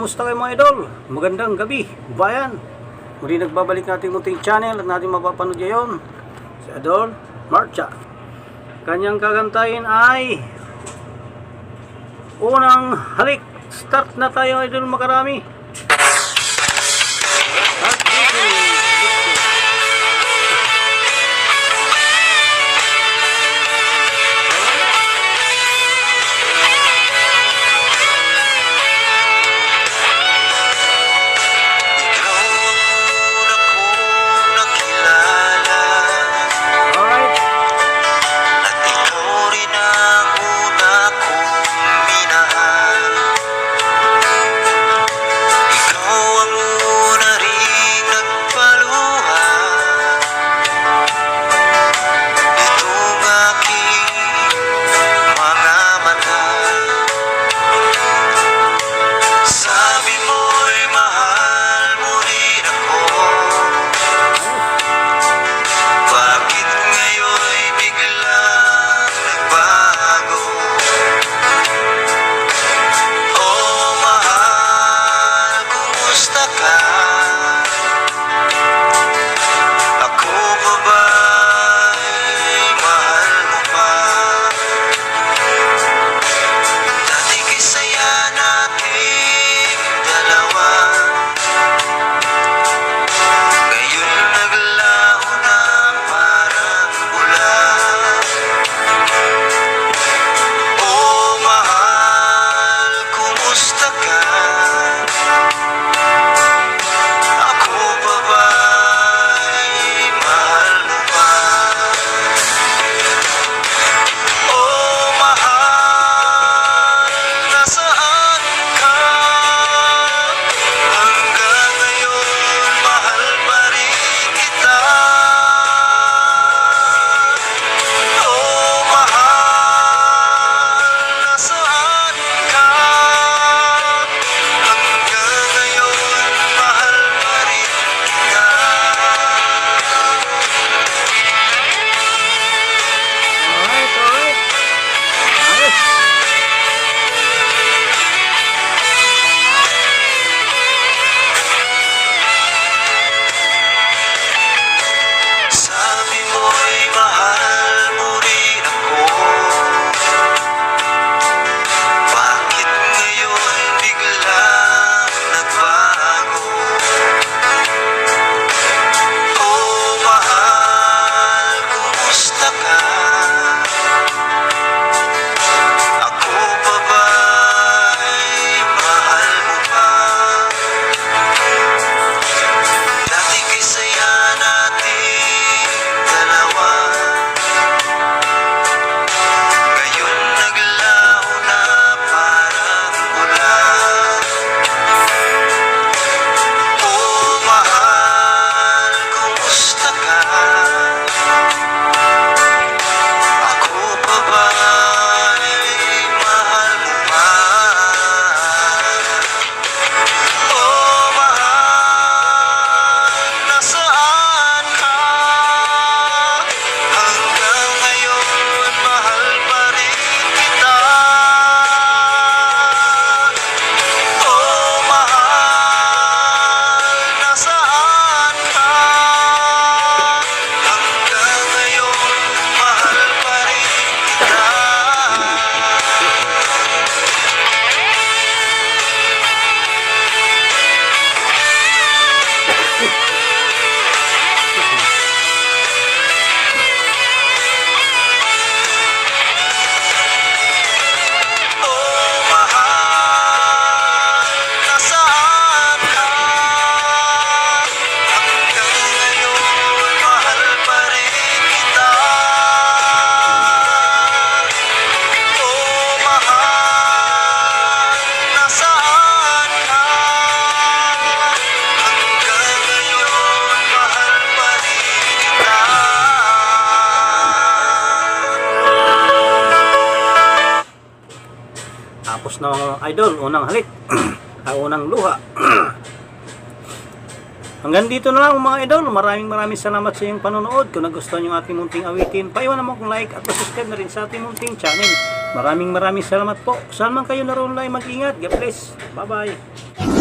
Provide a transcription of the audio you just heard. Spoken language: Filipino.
Kumusta kayo mga idol? Magandang gabi, bayan. Muli nagbabalik natin munting channel at natin mapapanood ngayon si Idol Marcha. Kanyang kagantahin ay Unang Halik. Start na tayo idol makarami. Tapos na mga idol, unang halik. Unang luha. Hanggang dito na lang mga idol. Maraming salamat sa iyong panonood. Kung nagustuhan yung ating munting awitin, paiwan naman kung like at subscribe na rin sa ating munting channel. Maraming salamat po. Saan man kayo naroon lang, mag-ingat. God bless. Bye bye.